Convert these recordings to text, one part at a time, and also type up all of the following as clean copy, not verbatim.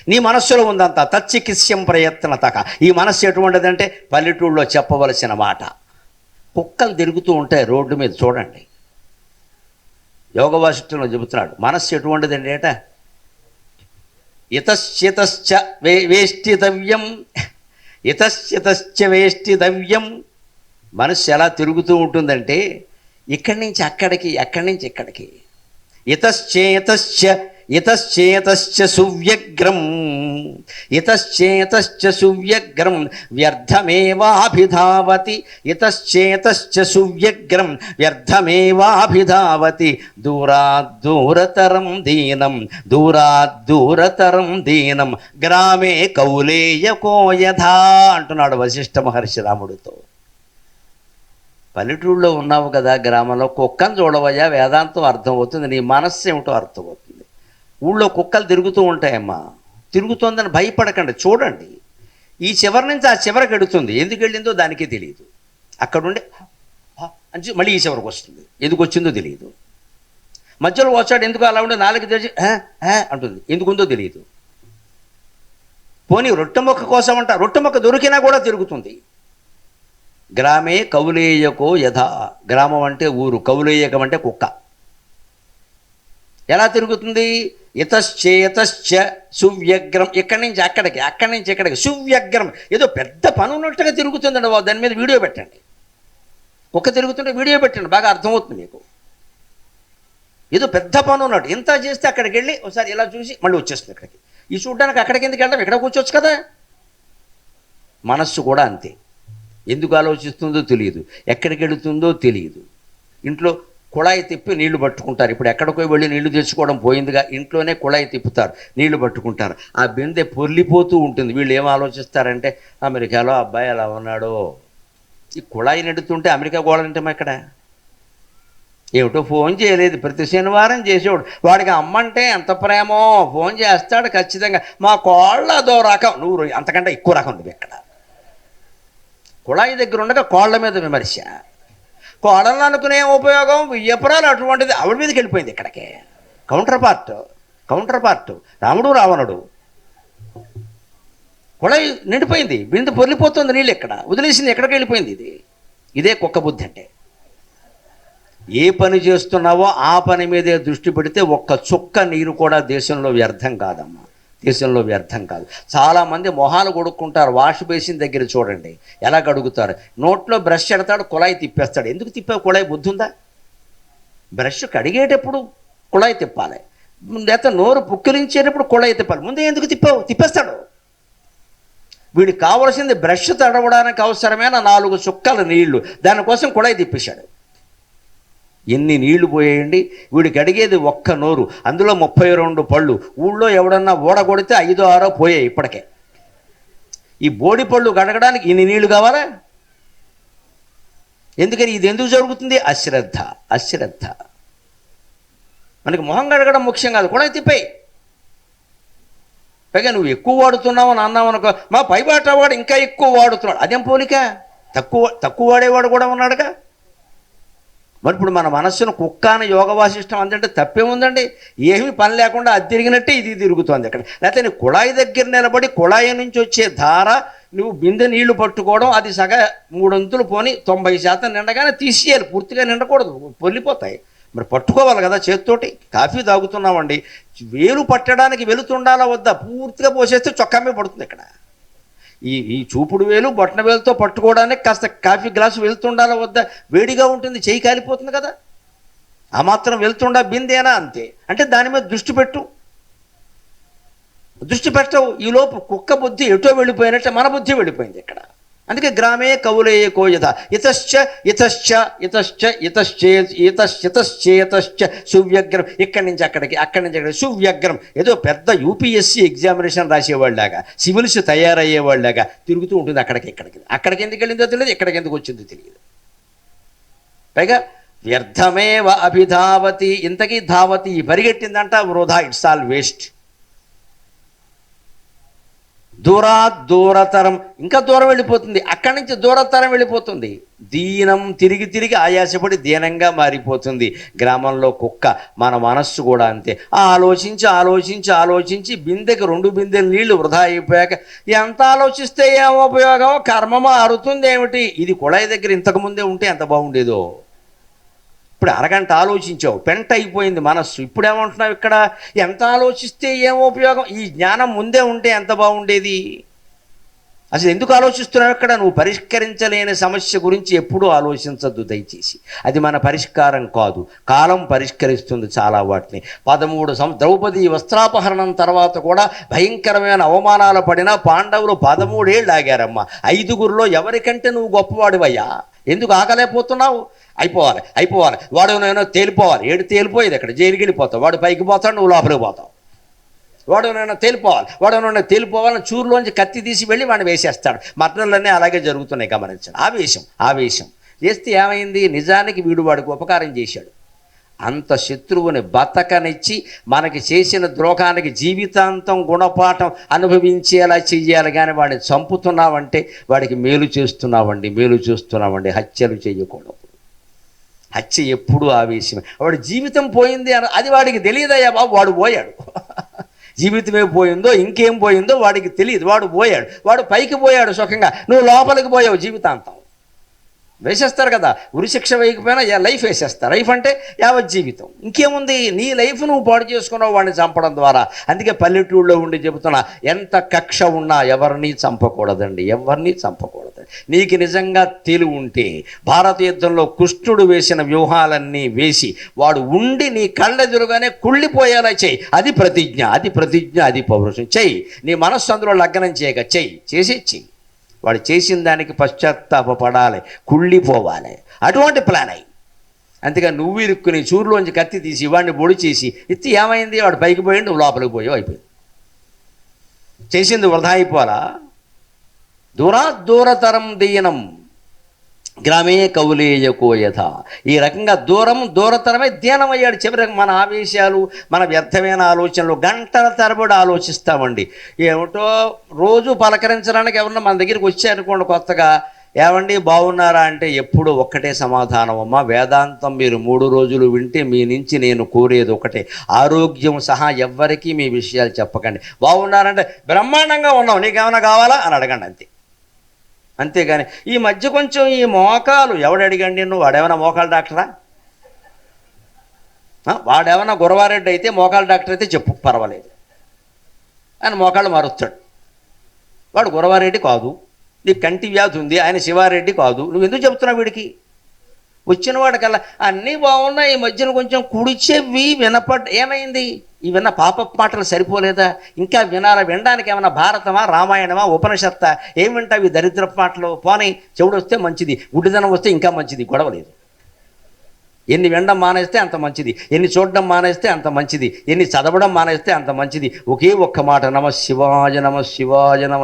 నీ మనస్సులో ఉందంతా తచ్చికిస్యం ప్రయత్నతక. ఈ మనస్సు ఎటువంటిదంటే పల్లెటూళ్ళలో చెప్పవలసిన మాట. కుక్కలు తిరుగుతూ ఉంటాయి రోడ్డు మీద చూడండి. యోగ వాసిష్ఠంలో చెబుతున్నాడు మనస్సు ఎటువంటిదండి ఏట ఇతశ్చితశ్చ వేష్టితవ్యం, ఇతశ్చితశ్చ వేష్టితవ్యం. మనస్సు ఎలా తిరుగుతూ ఉంటుందంటే ఇక్కడి నుంచి అక్కడికి, అక్కడి నుంచి ఇక్కడికి. ఇతశ్చేతశ్చ ఇతశ్చేతశ్చ సువ్యగ్రం, ఇతశ్చేతశ్చ సువ్యగ్రం వ్యర్థమేవాభిధావతి, ఇతశ్చేతశ్చ సువ్యగ్రం వ్యర్థమేవాభిధావతి. దూరాద్దూరతరం దీనం, దూరాద్దూరతరం దీనం గ్రామే కౌలేయకో యథా అంటున్నాడు వశిష్ఠ మహర్షి రాముడితో. పల్లెటూళ్ళలో ఉన్నావు కదా, గ్రామంలో కుక్కను చూడవయ్యా, వేదాంతం అర్థమవుతుంది, నీ మనస్సు ఏమిటో అర్థమవుతుంది. ఊళ్ళో కుక్కలు తిరుగుతూ ఉంటాయమ్మా, తిరుగుతోందని భయపడకండి, చూడండి. ఈ చివరి నుంచి ఆ చివరికి ఎడుతుంది, ఎందుకు వెళ్ళిందో దానికే తెలియదు. అక్కడుండి అని మళ్ళీ ఈ చివరికి వస్తుంది, ఎందుకు వచ్చిందో తెలియదు. మధ్యలో వచ్చాడు, ఎందుకు అలా ఉండి నాలుగు తెరిచి అంటుంది, ఎందుకుందో తెలియదు. పోనీ రొట్టె మొక్క కోసం అంట, రొట్టె మొక్క దొరికినా కూడా తిరుగుతుంది. గ్రామే కౌలేయకో యథా, గ్రామం అంటే ఊరు, కౌలేయకం అంటే కుక్క. ఎలా తిరుగుతుంది? ఇతశ్చేతశ్చ సువ్యగ్రం, ఇక్కడి నుంచి అక్కడికి, అక్కడి నుంచి ఇక్కడికి. సువ్యగ్రం ఏదో పెద్ద పని ఉన్నట్టుగా తిరుగుతుందండి. దాని మీద వీడియో పెట్టండి, కుక్క తిరుగుతుంటే వీడియో పెట్టండి, బాగా అర్థమవుతుంది మీకు. ఏదో పెద్ద పని ఉన్నట్టు ఇంత చేస్తే అక్కడికి వెళ్ళి ఒకసారి ఇలా చూసి మళ్ళీ వచ్చేస్తుంది ఇక్కడికి. ఈ చూడడానికి అక్కడికి ఎందుకు వెళ్తాం, ఇక్కడ కూర్చోవచ్చు కదా. మనస్సు కూడా అంతే, ఎందుకు ఆలోచిస్తుందో తెలియదు, ఎక్కడికి వెళుతుందో తెలియదు. ఇంట్లో కుళాయి తిప్పి నీళ్లు పట్టుకుంటారు. ఇప్పుడు ఎక్కడికో వెళ్ళి నీళ్లు తెచ్చుకోవడం పోయిందిగా, ఇంట్లోనే కుళాయి తిప్పుతారు, నీళ్లు పట్టుకుంటారు. ఆ బిందె పొర్లిపోతూ ఉంటుంది. వీళ్ళు ఏం ఆలోచిస్తారంటే అమెరికాలో అబ్బాయి ఎలా ఉన్నాడో. ఈ కుళాయి నెడుతుంటే అమెరికా గోళంటే ఎక్కడ ఏమిటో ఫోన్ చేయలేదు, ప్రతి శనివారం చేసేవాడు. వాడికి అమ్మంటే ఎంత ప్రేమో, ఫోన్ చేస్తాడు ఖచ్చితంగా. మా కోళ్ళ అదో రకం, నువ్వు అంతకంటే ఎక్కువ రకం నువ్వు ఎక్కడ. కుళాయి దగ్గర ఉండగా కోళ్ల మీద విమర్శ, కోడలను అనుకునే ఉపయోగం వియ్యపురాలు అటువంటిది ఆవిడ మీదకి వెళ్ళిపోయింది. ఇక్కడికే కౌంటర్ పార్ట్ రాముడు రావణుడు. కుళాయి నిండిపోయింది, బిందు పొర్లిపోతుంది, నీళ్ళు ఎక్కడ వదిలేసింది, ఎక్కడికి వెళ్ళిపోయింది. ఇదే కుక్క బుద్ధి అంటే. ఏ పని చేస్తున్నావో ఆ పని మీదే దృష్టి పెడితే ఒక్క చుక్క నీరు కూడా దేశంలో వ్యర్థం కాదమ్మా, దేశంలో వ్యర్థం కాదు. చాలామంది మొహాలు కొడుక్కుంటారు, వాష్ బేసిన్ దగ్గర చూడండి ఎలా కడుగుతారు. నోట్లో బ్రష్ ఎడతాడు, కుళాయి తిప్పేస్తాడు. ఎందుకు తిప్పావు? కుళాయి బుద్ధి ఉందా? బ్రష్ కడిగేటప్పుడు కుళాయి తిప్పాలి, లేకపోతే నోరు పుక్కిరించేటప్పుడు కుళాయి తిప్పాలి. ముందే ఎందుకు తిప్పావు? తిప్పేస్తాడు. వీడికి కావలసింది బ్రష్ తడవడానికి అవసరమైన 4 చుక్కల నీళ్లు, దానికోసం కుళాయి తిప్పేశాడు. ఎన్ని నీళ్లు పోయేయండి. వీడికి అడిగేది ఒక్క నోరు, అందులో 32 పళ్ళు. ఊళ్ళో ఎవడన్నా ఓడగొడితే 5 6 పోయాయి ఇప్పటికే. ఈ బోడి పళ్ళు గడగడానికి ఇన్ని నీళ్లు కావాలా? ఎందుకని ఇది ఎందుకు జరుగుతుంది? అశ్రద్ధ. మనకి మొహం గడగడం ముఖ్యం కాదు, కూడా తిప్పాయి. పైగా నువ్వు ఎక్కువ వాడుతున్నావు అని అన్నావు అనుకో, మా పైబాట వాడు ఇంకా ఎక్కువ వాడుతున్నాడు. అదేం పోలిక? తక్కువ వాడేవాడు కూడా ఉన్నాడుగా. మరి ఇప్పుడు మన మనస్సును కుక్క అని యోగ వాసిష్టం అందంటే తప్పేముందండి? ఏమీ పని లేకుండా అది తిరిగినట్టే ఇది తిరుగుతుంది అక్కడ. లేకపోతే నీ కుళాయి దగ్గర నిలబడి కుళాయి నుంచి వచ్చే ధార నువ్వు బిందె నీళ్లు పట్టుకోవడం, అది 3 వంతులు పోని 90% నిండగానే తీసేయాలి, పూర్తిగా నిండకూడదు, పొల్లిపోతాయి. మరి పట్టుకోవాలి కదా చేతితోటి. కాఫీ తాగుతున్నామండి, వేలు పట్టడానికి వెలుతుండాలా వద్దా? పూర్తిగా పోసేస్తే చొక్కా మీద పడుతుంది. ఇక్కడ ఈ చూపుడు వేలు బొట్టన వేలుతో పట్టుకోవడానికి కాస్త కాఫీ గ్లాసు వెళ్తుండాలా వద్దా? వేడిగా ఉంటుంది, చేయి కాలిపోతుంది కదా. ఆ మాత్రం వెళ్తుండా బిందేనా? అంతే. అంటే దాని మీద దృష్టి పెట్టవు. ఈలోపు కుక్క బుద్ధి ఎటో వెళ్ళిపోయినట్టే మన బుద్ధి వెళ్ళిపోయింది ఇక్కడ. అందుకే గ్రామే కౌలేయకో యథా ఇతశ్చేతశ్చ సువ్యగ్రం. ఇక్కడి నుంచి అక్కడికి, అక్కడి నుంచి అక్కడికి సువ్యగ్రం. ఏదో పెద్ద యూపీఎస్సీ ఎగ్జామినేషన్ రాసేవాళ్ళలాగా, సివిల్స్ తయారయ్యేవాళ్ళలాగా తిరుగుతూ ఉంటుంది అక్కడికి ఇక్కడికి. అక్కడికి ఎందుకు వెళ్ళిందో తెలియదు, ఇక్కడికి ఎందుకు వచ్చిందో తెలియదు. పైగా వ్యర్థమేవ అభిధావతి. ఇంతకీ ధావతి పరిగెట్టిందంట వృధా, ఇట్స్ ఆల్ వేస్ట్. దూరతరం, ఇంకా దూరం వెళ్ళిపోతుంది, అక్కడి నుంచి దూరతరం వెళ్ళిపోతుంది. దీనం, తిరిగి తిరిగి ఆయాసపడి దీనంగా మారిపోతుంది. గ్రామంలో కుక్క, మన మనస్సు కూడా అంతే. ఆలోచించి ఆలోచించి ఆలోచించి బిందెకి 2 బిందెలు నీళ్లు వృధా అయిపోయాక ఎంత ఆలోచిస్తే ఏం ఉపయోగం, కర్మ మారుతుంది ఏమిటి. ఇది కుళాయి దగ్గర ఇంతకుముందే ఉంటే ఎంత బాగుండేదో. ఇప్పుడు అరగంట ఆలోచించావు, పెంట అయిపోయింది మనస్సు. ఇప్పుడేమంటున్నావు ఇక్కడ, ఎంత ఆలోచిస్తే ఏం ఉపయోగం, ఈ జ్ఞానం ముందే ఉంటే ఎంత బాగుండేది. అసలు ఎందుకు ఆలోచిస్తున్నావు ఇక్కడ, నువ్వు పరిష్కరించలేని సమస్య గురించి ఎప్పుడూ ఆలోచించద్దు దయచేసి. అది మన పరిష్కారం కాదు, కాలం పరిష్కరిస్తుంది చాలా వాటిని. 13 ద్రౌపది వస్త్రాపహరణం తర్వాత కూడా భయంకరమైన అవమానాలు పడినా పాండవులు 13 ఏళ్ళు ఆగారమ్మా. 5గురిలో ఎవరికంటే నువ్వు గొప్పవాడివయ్యా, ఎందుకు ఆగలేకపోతున్నావు. అయిపోవాలి అయిపోవాలి, వాడు నేను తేలిపోవాలి, ఏడు తేలిపోయేది అక్కడ, జైలుకి వెళ్ళిపోతావు. వాడు పైకి పోతాడు, నువ్వు లోపలికి పోతావు. వాడు నేను తేలిపోవాలి, వాడు నేను తేలిపోవాలని చూరులోంచి కత్తి తీసి వెళ్ళి వాడిని వేసేస్తాడు. మరణాలన్నీ అలాగే జరుగుతున్నాయి, గమనించండి. ఆవేశం చేస్తే ఏమైంది, నిజానికి వీడు వాడికి ఉపకారం చేశాడు. అంత శత్రువుని బతకనిచ్చి మనకి చేసిన ద్రోహానికి జీవితాంతం గుణపాఠం అనుభవించేలా చెయ్యాలి. కానీ వాడిని చంపుతున్నావంటే వాడికి మేలు చేస్తున్నామండి. హత్యలు చేయకూడదు. హత్య ఎప్పుడూ ఆవేశమే. వాడి జీవితం పోయింది అని అది వాడికి తెలియదయ్యా బాబు, వాడు పోయాడు. జీవితమే పోయిందో ఇంకేం పోయిందో వాడికి తెలియదు. వాడు పోయాడు, వాడు పైకి పోయాడు సుఖంగా, నువ్వు లోపలికి పోయావు. జీవితాంతం వేసేస్తారు కదా, ఉరిశిక్ష వేయకపోయినా లైఫ్ వేసేస్తారు. లైఫ్ అంటే యావత్ జీవితం. ఇంకేముంది, నీ లైఫ్ నువ్వు పాడు చేసుకున్నావు వాడిని చంపడం ద్వారా. అందుకే పల్లెటూళ్ళలో ఉండి చెబుతున్నా, ఎంత కక్ష ఉన్నా ఎవరిని చంపకూడదండి, ఎవరిని చంపకూడదండి. నీకు నిజంగా తెలివి ఉంటే భారత యుద్ధంలో కృష్ణుడు వేసిన వ్యూహాలన్నీ వేసి వాడు ఉండి నీ కళ్ళెదురుగానే కుళ్ళిపోయేలా చెయ్యి. అది ప్రతిజ్ఞ, అది పౌరుషం. చెయ్యి, నీ మనస్సు అందులో లగ్నం చేయక చెయ్యి. వాడు చేసిన దానికి పశ్చాత్తాపడాలి, కుళ్ళిపోవాలి. అటువంటి ప్లాన్ అయ్యి. అంతేగా నువ్వు ఇరుక్కుని చూరులోంచి కత్తి తీసి వాడిని పొడి చేసి ఎత్తి ఏమైంది, వాడు పైకి పోయింది, నువ్వు లోపలికి పోయావు, అయిపోయింది. చేసింది వృధా అయిపోవాలా. దూరతరం దీనం గ్రామే కౌలేయకో యథ. ఈ రకంగా దూరతరమే ధ్యానమయ్యాడు. చివరికి మన ఆవేశాలు, మన వ్యర్థమైన ఆలోచనలు గంటల తరబడి ఆలోచిస్తామండి. ఏమిటో రోజు పలకరించడానికి ఎవరన్నా మన దగ్గరికి వచ్చారనుకోండి కొత్తగా, ఏమండి బాగున్నారా అంటే ఎప్పుడు ఒక్కటే సమాధానం అమ్మా, వేదాంతం మీరు 3 రోజులు వింటే మీ నుంచి నేను కోరేది ఒకటే, ఆరోగ్యం సహా ఎవ్వరికీ మీ విషయాలు చెప్పకండి. బాగున్నారంటే బ్రహ్మాండంగా ఉన్నావు, నీకేమైనా కావాలా అని అడగండి, అంతేగాని ఈ మధ్య కొంచెం ఈ మోకాలు ఎవడు అడిగండి నిన్ను, వాడేమైనా మోకాలు డాక్టరా, వాడేమైనా గురవారెడ్డి అయితే మోకాలు డాక్టర్ అయితే చెప్పు పర్వాలేదు, ఆయన మోకాళ్ళు మారుస్తాడు. వాడు గురవారెడ్డి కాదు, నీకు కంటి వ్యాధి ఉంది, ఆయన శివారెడ్డి కాదు, నువ్వు ఎందుకు చెప్తున్నావు వీడికి. వచ్చిన వాడికల్లా అన్నీ బాగున్నాయి, ఈ మధ్యన కొంచెం కుడిచెవి ఏమైంది, ఈ విన్న పాపపు మాటలు సరిపోలేదా, ఇంకా వినడానికి ఏమైనా భారతమా, రామాయణమా, ఉపనిషత్తా, ఏం వింటావు ఈ దరిద్రపు మాటలు. పోనీ చెవుడు వస్తే మంచిది, గుడ్డిదనం వస్తే ఇంకా మంచిది, గొడవలేదు. ఎన్ని వినడం మానేస్తే అంత మంచిది, ఎన్ని చూడడం మానేస్తే అంత మంచిది, ఎన్ని చదవడం మానేస్తే అంత మంచిది. ఒకే ఒక్క మాట నమ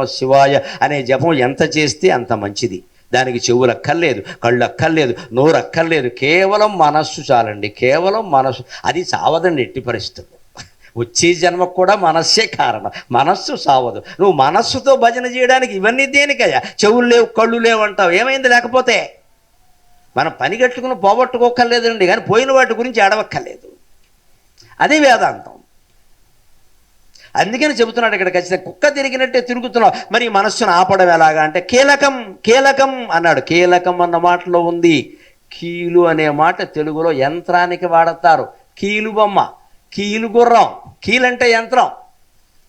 శివాయ అనే జపం ఎంత చేస్తే అంత మంచిది. దానికి చెవులు అక్కర్లేదు, కళ్ళు అక్కర్లేదు, నోరు అక్కర్లేదు, కేవలం మనస్సు చాలండి. కేవలం మనస్సు, అది చావదండి ఎట్టి పరిస్థితుల్లో. వచ్చే జన్మకు కూడా మనస్సే కారణం, మనస్సు సావదు. నువ్వు మనస్సుతో భజన చేయడానికి ఇవన్నీ దేనికయ్యా, చెవులు లేవు కళ్ళు లేవు అంటావు, ఏమైంది లేకపోతే. మనం పని కట్టుకుని పోగొట్టుకోక్కర్లేదండి, కానీ పోయిన వాటి గురించి అడవక్కర్లేదు. అదే వేదాంతం. అందుకని చెబుతున్నాడు ఇక్కడ, ఖచ్చితంగా కుక్క తిరిగినట్టే తిరుగుతున్నావు. మరి మనస్సును ఆపడం ఎలాగా అంటే కీలకం అన్నాడు. కీలకం అన్న మాటలో ఉంది. కీలు అనే మాట తెలుగులో యంత్రానికి వాడతారు. కీలు బొమ్మ, కీలు గుర్రం, కీలంటే యంత్రం.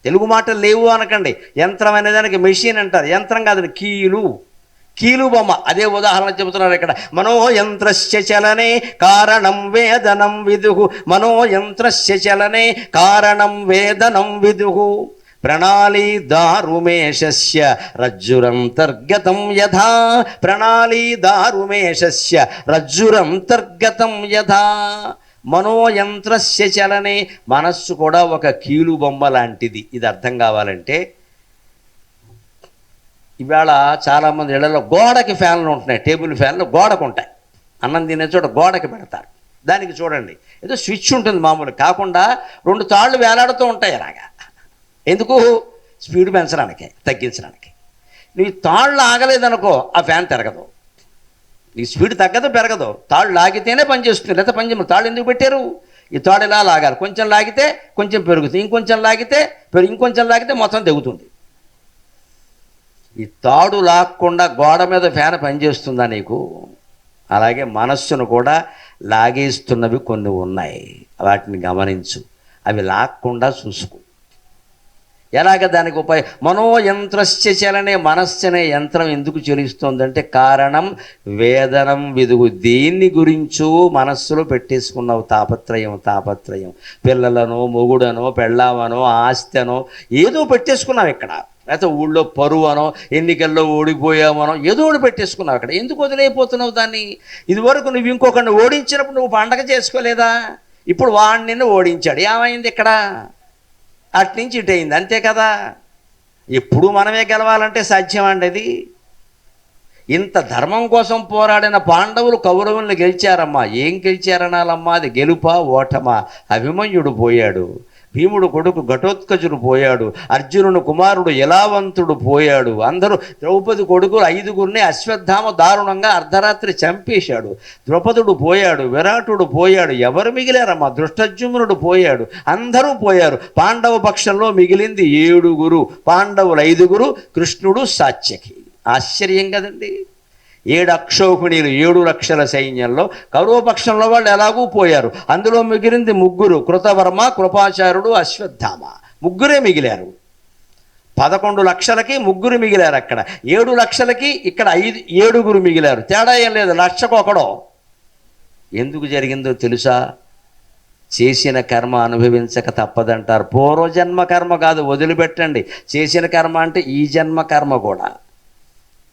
తెలుగు మాటలు లేవు అనకండి. యంత్రం అనే దానికి మెషిన్ అంటారు, యంత్రం కాదు, కీలు బొమ్మ. అదే ఉదాహరణ చెబుతున్నారు ఇక్కడ. మనోయంత్రస్య చలనే కారణం వేదనం విదుహు, మనోయంత్రస్య చలనే కారణం వేదనం విదుహు, ప్రణాళీ దారుమేషస్య రజ్జురంతర్గతం యథా, ప్రణాళీ దారుమేషస్య రజ్జురంతర్గతం యథా. మనోయంత్రస్య చలనే, మనస్సు కూడా ఒక కీలు బొమ్మ లాంటిది. ఇది అర్థం కావాలంటే, ఇవాళ చాలామంది ఇళ్లలో గోడకి ఫ్యాన్లు ఉంటున్నాయి, టేబుల్ ఫ్యాన్లు గోడకు ఉంటాయి. అన్నం తినే చోట గోడకి పెడతారు. దానికి చూడండి ఏదో స్విచ్ ఉంటుంది మామూలు కాకుండా 2 తాళ్ళు వేలాడుతూ ఉంటాయి అలాగా. ఎందుకు, స్పీడ్ పెంచడానికి, తగ్గించడానికి. నీ తాళ్ళు ఆగలేదనుకో ఆ ఫ్యాన్ తిరగదు, నీ స్పీడ్ తగ్గదు పెరగదు. తాళ్ళు లాగితేనే పనిచేస్తుంది, లేకపోతే పని చేయదు. తాళ్ళు ఎందుకు పెట్టారు? ఈ తాడు ఇలా లాగాలి, కొంచెం లాగితే కొంచెం పెరుగుతుంది, ఇంకొంచెం లాగితే మొత్తం తెగుతుంది. ఈ తాడు లాక్కుండా గోడ మీద ఫ్యాన్ పనిచేస్తుందా నీకు? అలాగే మనస్సును కూడా లాగేస్తున్నవి కొన్ని ఉన్నాయి, వాటిని గమనించు, అవి లాక్కుండా చూసుకో. ఎలాగ దానికి ఉపాయం? మనోయంత్రస్య చలనే, మనస్సనే యంత్రం ఎందుకు చెలిస్తోందంటే కారణం వేదనం విదుగు. దేన్ని గురించో మనస్సులో పెట్టేసుకున్నావు తాపత్రయం. పిల్లలనో, మొగుడనో, పెళ్ళామనో, ఆస్తనో ఏదో పెట్టేసుకున్నావు ఇక్కడ. లేకపోతే ఊళ్ళో పరువనో, ఎన్నికల్లో ఓడిపోయామనో ఏదో ఒకటి పెట్టేసుకున్నావు అక్కడ. ఎందుకు వదిలేకపోతున్నావు దాన్ని? ఇదివరకు నువ్వు ఇంకొకరిని ఓడించినప్పుడు నువ్వు పండగ చేసుకోలేదా? ఇప్పుడు వాడిని నిన్ను ఓడించాడు, ఏమైంది ఇక్కడ? అట్నుంచి ఇటు అయింది, అంతే కదా. ఎప్పుడు మనమే గెలవాలంటే సాధ్యం అండి అది? ఇంత ధర్మం కోసం పోరాడిన పాండవులు కౌరవుల్ని గెలిచారమ్మా. ఏం గెలిచారనాలమ్మా? అది గెలుపా ఓటమా? అభిమన్యుడు పోయాడు, భీముడు కొడుకు ఘటోత్కచుడు పోయాడు, అర్జునుడు కుమారుడు యలావంతుడు పోయాడు, అందరూ ద్రౌపది కొడుకులు 5గురిని అశ్వత్థామ దారుణంగా అర్ధరాత్రి చంపేశాడు. ద్రౌపదుడు పోయాడు, విరాటుడు పోయాడు, ఎవరు మిగిలారమ్మా? దృష్టజుమ్నుడు పోయాడు, అందరూ పోయారు. పాండవ పక్షంలో మిగిలింది 7గురు. పాండవులు 5గురు, కృష్ణుడు సాత్యకి. ఆశ్చర్యం కదండి. 7 అక్షోహిణీలు, 7 లక్షల సైన్యంలో కౌరవపక్షంలో వాళ్ళు ఎలాగూ పోయారు. అందులో మిగిలింది 3, కృతవర్మ, కృపాచార్యుడు, అశ్వత్థామ. 3 మిగిలారు. 11 లక్షలకి 3 మిగిలారు అక్కడ. 7 లక్షలకి ఇక్కడ 7గురు మిగిలారు. తేడా ఏం లేదు, లక్షకు ఒకడో. ఎందుకు జరిగిందో తెలుసా? చేసిన కర్మ అనుభవించక తప్పదంటారు. పూర్వజన్మ కర్మ కాదు, వదిలిపెట్టండి. చేసిన కర్మ అంటే ఈ జన్మ కర్మ కూడా.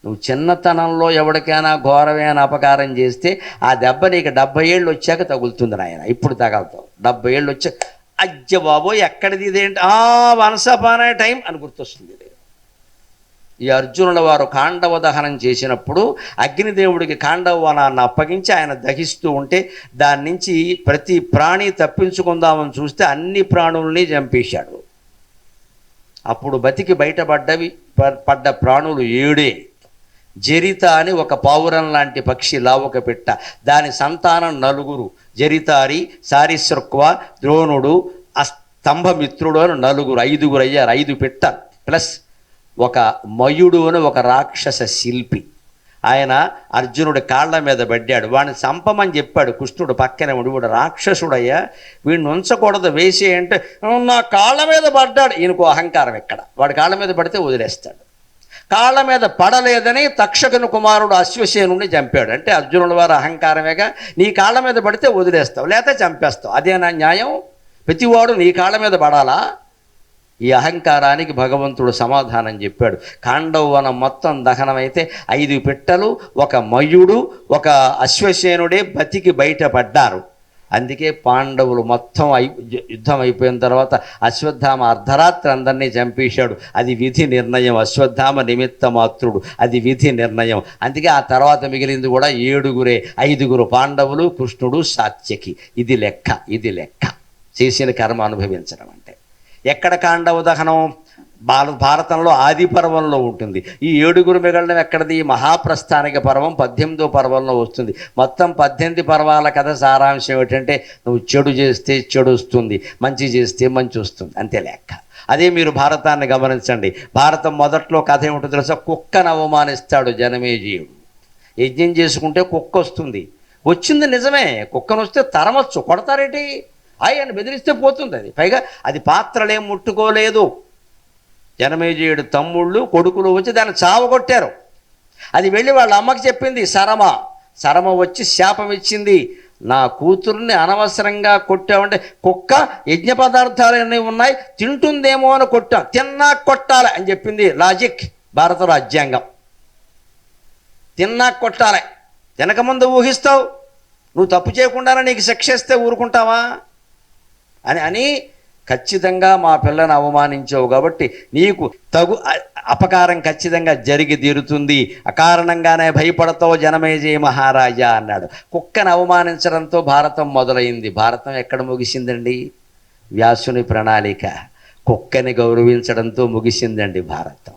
నువ్వు చిన్నతనంలో ఎవరికైనా ఘోరమైన అపకారం చేస్తే ఆ దెబ్బ నీకు 70 ఏళ్ళు వచ్చాక తగులుతుంది నాయన. ఇప్పుడు తగలుతావు. 70 ఏళ్ళు వచ్చాక అజ్జ బాబోయ్ ఎక్కడిది ఇదేంటి, వన్స్ అపాన్ ఏ టైం అని గుర్తొస్తుంది. ఈ అర్జునుల వారు కాండవ దహనం చేసినప్పుడు అగ్నిదేవుడికి కాండవ వనాన్ని అప్పగించి ఆయన దహిస్తూ ఉంటే దాని నుంచి ప్రతి ప్రాణి తప్పించుకుందామని చూస్తే అన్ని ప్రాణుల్ని చంపేశాడు. అప్పుడు బతికి పడ్డ ప్రాణులు 7. జరిత అని ఒక పావురం లాంటి పక్షి, లావుక పెట్ట, దాని సంతానం 4. జరితారి, సారిశృక్వ, ద్రోణుడు, స్తంభమిత్రుడు అని 4, 5గురు అయ్యారు. 5 పెట్ట ప్లస్ ఒక మయుడు అని ఒక రాక్షస శిల్పి. ఆయన అర్జునుడి కాళ్ళ మీద పడ్డాడు. వాడిని చంపమని చెప్పాడు కృష్ణుడు పక్కనే ఉండి. వాడు రాక్షసుడయ్యా, వీడిని ఉంచకూడదు, వేసే అంటే నా కాళ్ళ మీద పడ్డాడు. ఈయనకు అహంకారం ఎక్కడ? వాడి కాళ్ళ మీద పడితే వదిలేస్తాడు. కాళ్ళ మీద పడలేదని తక్షకుని కుమారుడు అశ్వసేనుని చంపాడు. అంటే అర్జునుల వారు అహంకారమేగా. నీ కాళ్ళ మీద పడితే వదిలేస్తావు, లేకపోతే చంపేస్తావు. అదేనా న్యాయం? ప్రతివాడు నీ కాళ్ళ మీద పడాలా? ఈ అహంకారానికి భగవంతుడు సమాధానం చెప్పాడు. కాండవవనం మొత్తం దహనమైతే 5 పిట్టలు, ఒక మయుడు, ఒక అశ్వసేనుడే బతికి బయటపడ్డారు. అందుకే పాండవులు మొత్తం యుద్ధం అయిపోయిన తర్వాత అశ్వత్థామ అర్ధరాత్రి అందరినీ చంపేశాడు. అది విధి నిర్ణయం. అశ్వత్థామ నిమిత్త మాత్రుడు, అది విధి నిర్ణయం. అందుకే ఆ తర్వాత మిగిలింది కూడా 7గురే. 5గురు పాండవులు, కృష్ణుడు, సాత్యకి. ఇది లెక్క. చేసిన కర్మ అనుభవించడం అంటే. ఎక్కడ కాండవ దహనం? భారతంలో ఆది పర్వంలో ఉంటుంది. ఈ 7గురు మిగలడం ఎక్కడిది? మహాప్రస్థానిక పర్వం 18వ పర్వంలో వస్తుంది. మొత్తం 18 పర్వాల కథ సారాంశం ఏమిటంటే నువ్వు చెడు చేస్తే చెడు వస్తుంది, మంచి చేస్తే మంచి వస్తుంది, అంతే లెక్క. అదే మీరు భారతాన్ని గమనించండి. భారతం మొదట్లో కథ ఏమిటో తెలుసా? కుక్కను అవమానిస్తాడు జనమేజయుడు. యజ్ఞం చేసుకుంటే కుక్క వస్తుంది. వచ్చింది నిజమే, కుక్కను వస్తే తరమచ్చు, కొడతారేంటి? ఆయన బెదిరిస్తే పోతుంది అది. పైగా అది పాత్రలేం ముట్టుకోలేదు. జనమేజయుడు తమ్ముళ్ళు కొడుకులు వచ్చి దాన్ని చావగొట్టారు. అది వెళ్ళి వాళ్ళ అమ్మకి చెప్పింది. సరమ వచ్చి శాపం ఇచ్చింది, నా కూతుర్ని అనవసరంగా కొట్టామంటే కుక్క యజ్ఞ పదార్థాలు అన్నీ ఉన్నాయి తింటుందేమో అని కొట్టా, తిన్నా కొట్టాలి అని చెప్పింది. లాజిక్, భారత రాజ్యాంగం. తిన్నా కొట్టాలి. వెనక ముందు ఊహిస్తావు. నువ్వు తప్పు చేయకుండానే నీకు శిక్ష ఇస్తే ఊరుకుంటావా అని ఖచ్చితంగా మా పిల్లని అవమానించావు కాబట్టి నీకు తగు అపకారం ఖచ్చితంగా జరిగి తీరుతుంది, అకారణంగానే భయపడతావు జనమేజయ మహారాజా అన్నాడు. కుక్కను అవమానించడంతో భారతం మొదలైంది. భారతం ఎక్కడ ముగిసిందండి? వ్యాసుని ప్రణాళిక. కుక్కని గౌరవించడంతో ముగిసిందండి భారతం.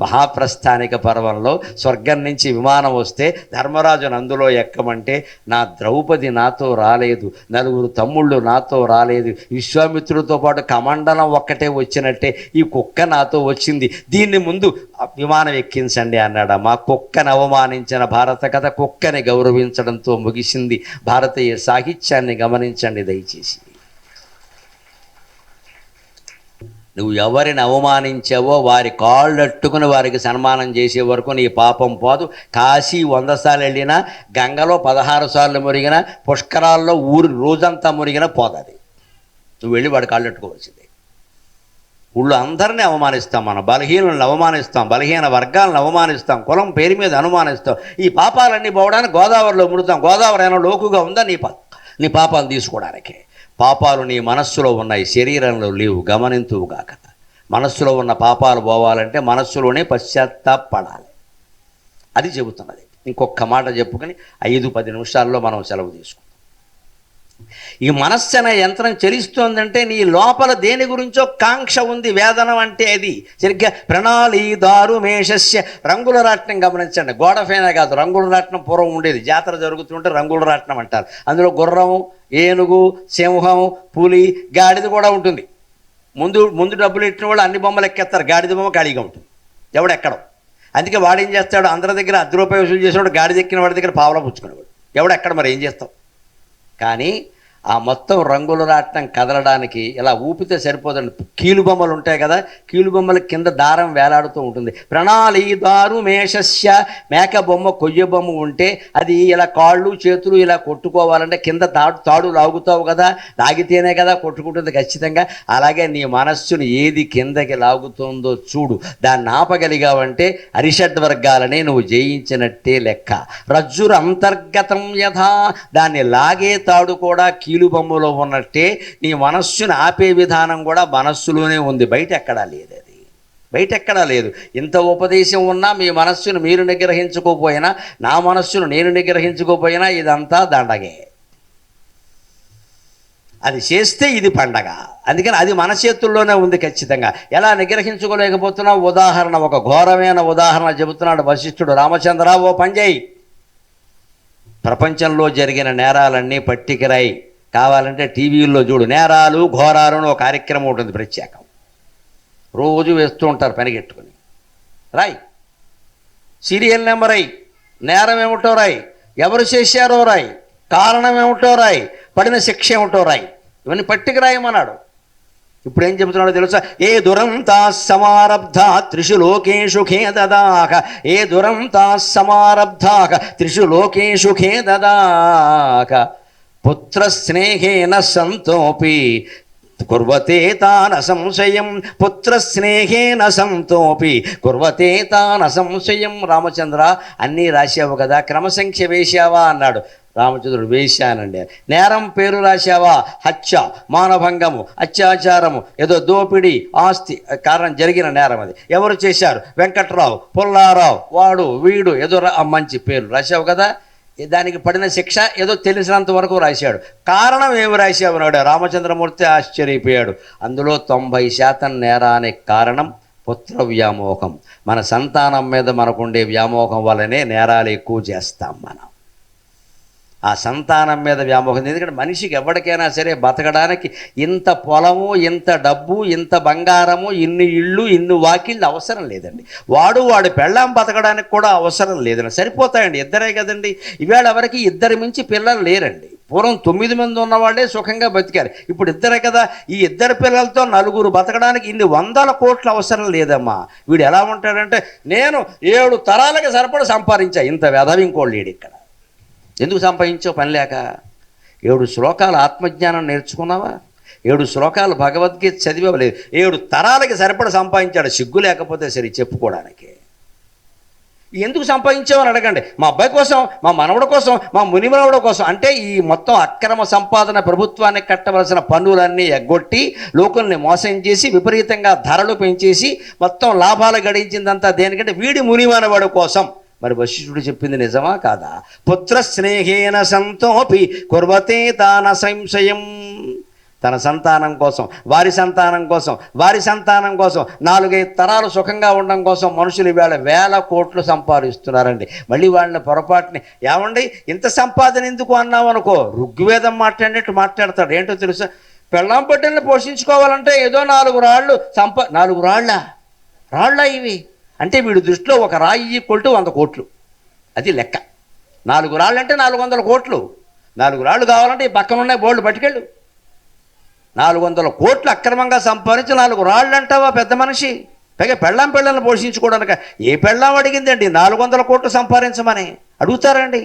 మహాప్రస్థానిక పర్వంలో స్వర్గం నుంచి విమానం వస్తే ధర్మరాజును అందులో ఎక్కమంటే, నా ద్రౌపది నాతో రాలేదు, నలుగురు తమ్ముళ్ళు నాతో రాలేదు, విశ్వామిత్రుడితో పాటు కమండలం ఒక్కటే వచ్చినట్టే ఈ కుక్క నాతో వచ్చింది, దీన్ని ముందు విమానం ఎక్కించండి అన్నాడు. మా కుక్కను అవమానించిన భారత కథ కుక్కని గౌరవించడంతో ముగిసింది. భారతీయ సాహిత్యాన్ని గమనించండి దయచేసి. నువ్వు ఎవరిని అవమానించావో వారి కాళ్ళట్టుకుని వారికి సన్మానం చేసే వరకు నీ పాపం పోదు. కాశీ 100 సార్లు వెళ్ళినా, గంగలో 16 సార్లు మురిగినా, పుష్కరాల్లో ఊరు రోజంతా మురిగినా పోతుంది. నువ్వు వెళ్ళి వాడి కాళ్ళట్టుకోవాల్సిందే. ఊళ్ళో అందరినీ అవమానిస్తాం, మనం బలహీనలను అవమానిస్తాం, బలహీన వర్గాలను అవమానిస్తాం, కులం పేరు మీద అనుమానిస్తాం. ఈ పాపాలన్నీ పోవడానికి గోదావరిలో ముడుతాం. గోదావరి అయినా లోకుగా ఉందా నీ పాపాలు తీసుకోవడానికి? పాపాలు నీ మనస్సులో ఉన్నాయి, శరీరంలో లేవు, గమనింతువుగాక. మనస్సులో ఉన్న పాపాలు పోవాలంటే మనస్సులోనే పశ్చాత్తాపడాలి, అది చెబుతున్నది. ఇంకొక మాట చెప్పుకొని 5-10 నిమిషాల్లో మనం సెలవు తీసుకుంటాం. ఈ మనస్సు అనే యంత్రం చలిస్తోందంటే నీ లోపల దేని గురించో కాంక్ష ఉంది. వేదనం అంటే అది. సరిగ్గా ప్రణాళీ దారు మేషస్య. రంగుల రాట్నం గమనించండి. గోడఫైనా కాదు, రంగుల రాట్నం పూర్వం ఉండేది. జాతర జరుగుతుంటే రంగుల రాట్నం అంటారు. అందులో గుర్రం, ఏనుగు, సింహం, పులి, గాడిద కూడా ఉంటుంది. ముందు డబ్బులు ఇచ్చిన వాళ్ళు అన్ని బొమ్మలు ఎక్కేస్తారు, గాడిద బొమ్మ ఖాళీగా ఉంటుంది, ఎవడెక్కడం. అందుకే వాడేం చేస్తాడు, అందరి దగ్గర ₹10 వసూలు చేసేవాడు గాడిద ఎక్కిన వాడి దగ్గర పావలా పుచ్చుకునేవాడు. ఎవడెక్కడ మరి ఏం చేస్తాం. కానీ ఆ మొత్తం రంగుల రాట్నం కదలడానికి ఇలా ఊపితే సరిపోదండి. కీలుబొమ్మలు ఉంటాయి కదా, కీలుబొమ్మల కింద దారం వేలాడుతూ ఉంటుంది. ప్రణాళీ దారు మేషస్య. మేక బొమ్మ, కొయ్య బొమ్మ ఉంటే అది ఇలా కాళ్ళు చేతులు ఇలా కొట్టుకోవాలంటే కింద తాడు లాగుతావు కదా, లాగితేనే కదా కొట్టుకుంటుంది ఖచ్చితంగా. అలాగే నీ మనస్సును ఏది కిందకి లాగుతుందో చూడు, దాన్ని ఆపగలిగావంటే అరిషడ్ వర్గాలని నువ్వు జయించినట్టే లెక్క. రజ్జురు అంతర్గతం యథా. దాన్ని లాగే తాడు కూడా కీలుబొమ్మలో ఉన్నట్టే నీ మనస్సును ఆపే విధానం కూడా మనస్సులోనే ఉంది, బయట ఎక్కడా లేదు. అది బయట ఎక్కడా లేదు. ఇంత ఉపదేశం ఉన్నా మీ మనస్సును మీరు నిగ్రహించుకోపోయినా, నా మనస్సును నేను నిగ్రహించుకోపోయినా ఇదంతా దండగే. అది చేస్తే ఇది పండగ. అందుకని అది మన చేతుల్లోనే ఉంది ఖచ్చితంగా. ఎలా నిగ్రహించుకోలేకపోతున్నావు? ఉదాహరణ, ఒక ఘోరమైన ఉదాహరణ చెబుతున్నాడు వశిష్ఠుడు. రామచంద్ర, ఓ పంజయ్, ప్రపంచంలో జరిగిన నేరాలన్నీ పట్టికరాయి, కావాలంటే టీవీల్లో చూడు. నేరాలు ఘోరాలు అని ఒక కార్యక్రమం ఉంటుంది ప్రత్యేకం, రోజు వేస్తూ ఉంటారు పనిగెట్టుకుని. రాయ్, సీరియల్ నెంబర్ అయ్యి, నేరం ఏమిటో రాయ్, ఎవరు చేశారో రాయ్, కారణం ఏమిటో రాయ్, పడిన శిక్ష ఏమిటో రాయ్, ఇవన్నీ పట్టిక రాయమన్నాడు. ఇప్పుడు ఏం చెబుతున్నాడో తెలుసా? ఏ దురంతా సమారబ్ధా త్రిషు లోకేషు ఖేదదాక. ఏ దురంతా సమారబ్ధాక త్రిషు లోకేషు ఖేదదాక. పుత్ర స్నేహేన సంతోపి కుర్వతే తాన సంశయం. పుత్ర స్నేహేన సంతోపి కుర్వతే తాన సంశయం. రామచంద్ర, అన్నీ రాశావు కదా, క్రమసంఖ్య వేశావా అన్నాడు. రామచంద్రుడు, వేశానండి. నేరం పేరు రాశావా? హత్య, మానభంగము, అత్యాచారము, ఏదో దోపిడీ, ఆస్తి కారణం జరిగిన నేరం అది. ఎవరు చేశారు? వెంకట్రావు, పుల్లారావు, వాడు వీడు, ఏదో మంచి పేరు రాశావు కదా. దానికి పడిన శిక్ష ఏదో తెలిసినంత వరకు రాశాడు. కారణం ఏమి రాశావు అన్నాడు. రామచంద్రమూర్తి ఆశ్చర్యపోయాడు. అందులో 90% నేరానికి కారణం పుత్ర వ్యామోహం. మన సంతానం మీద మనకుండే వ్యామోహం వల్లనే నేరాలు ఎక్కువ చేస్తాం మనం. ఆ సంతానం మీద వ్యామోహం. ఎందుకంటే మనిషికి ఎవరికైనా సరే బతకడానికి ఇంత పొలము, ఇంత డబ్బు, ఇంత బంగారము, ఇన్ని ఇళ్ళు, ఇన్ని వాకిళ్ళు అవసరం లేదండి. వాడి పెళ్ళాం బతకడానికి కూడా అవసరం లేదండి, సరిపోతాయండి. ఇద్దరే కదండి. ఈవేళ ఎవరికి ఇద్దరి మించి పిల్లలు లేరండి. పూర్వం 9 మంది ఉన్నవాళ్ళే సుఖంగా బతికారు. ఇప్పుడు ఇద్దరే కదా. ఈ ఇద్దరు పిల్లలతో నలుగురు బతకడానికి ఇన్ని 100 కోట్లు అవసరం లేదమ్మా. వీడు ఎలా ఉంటాడంటే, నేను 7 తరాలకి సరిపడా సంపాదించా. ఇంత వెధవి ఇంకోళ్ళు లేడు ఇక్కడ. ఎందుకు సంపాదించావు? పని లేక. 7 శ్లోకాలు ఆత్మజ్ఞానం నేర్చుకున్నావా? 7 శ్లోకాలు భగవద్గీత చదివావు లేదు. 7 తరాలకి సరిపడ సంపాదించాడు. సిగ్గు లేకపోతే సరే చెప్పుకోవడానికి. ఎందుకు సంపాదించావని అడగండి. మా అబ్బాయి కోసం, మా మనవడి కోసం, మా మునిమనవడి కోసం. అంటే ఈ మొత్తం అక్రమ సంపాదన, ప్రభుత్వానికి కట్టవలసిన పన్నులన్నీ ఎగ్గొట్టి లోకల్ని మోసం చేసి విపరీతంగా ధరలు పెంచేసి మొత్తం లాభాలు గడించిందంతా దేనికంటే వీడి మునిమనవడి కోసం. మరి వశిష్ఠుడు చెప్పింది నిజమా కాదా? పుత్ర స్నేహేన సంతోపి కుర్వతే తాన సంశయం. తన సంతానం కోసం, వారి సంతానం కోసం, వారి సంతానం కోసం, 4-5 తరాలు సుఖంగా ఉండడం కోసం మనుషులు ఇవాళ వేల కోట్లు సంపాదిస్తున్నారండి. మళ్ళీ వాళ్ళని పొరపాటుని ఏమండి ఇంత సంపాదన ఎందుకు అన్నావు అనుకో, ఋగ్వేదం మాట్లాడినట్టు మాట్లాడతాడు. ఏంటో తెలుసా, పెళ్ళాం పట్టెల్ని పోషించుకోవాలంటే ఏదో 4 రాళ్ళు 4 రాళ్ళ ఇవి అంటే వీడి దృష్టిలో ఒక రాయి ఈక్వల్ టు 100 కోట్లు. అది లెక్క. 4 రాళ్ళు అంటే 400 కోట్లు. 4 రాళ్ళు కావాలంటే ఈ పక్కన ఉన్నాయి బోల్డ్ పట్టుకెళ్ళు. 400 కోట్లు అక్రమంగా సంపాదించి 4 రాళ్ళు అంటావా పెద్ద మనిషి? పైగా పిల్లల్ని పోషించుకోవడానికి ఏ పెళ్ళాం అడిగిందండి 400 కోట్లు సంపాదించమని? అడుగుతారండి?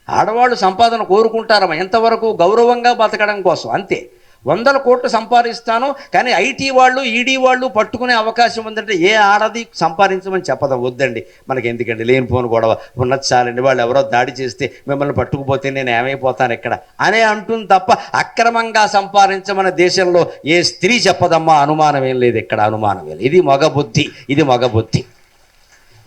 ఆడవాళ్ళు సంపాదన కోరుకుంటారమ్మా, ఎంతవరకు గౌరవంగా బతకడం కోసం, అంతే. 100 కోట్లు సంపాదిస్తాను కానీ ఐటీ వాళ్ళు ఈడీ వాళ్ళు పట్టుకునే అవకాశం ఉందంటే ఏ ఆడది సంపాదించమని చెప్పదా? వద్దండి, మనకి ఎందుకండి లేనిపోను గొడవ, ఉన్నది చాలండి, వాళ్ళు ఎవరో దాడి చేస్తే మిమ్మల్ని పట్టుకుపోతే నేను ఏమైపోతాను ఇక్కడ అనే అంటుంది తప్ప అక్రమంగా సంపాదించమని దేశంలో ఏ స్త్రీ చెప్పదమ్మా. అనుమానం ఏం లేదు ఇక్కడ, అనుమానం లేదు. ఇది మగ బుద్ధి, ఇది మగ బుద్ధి.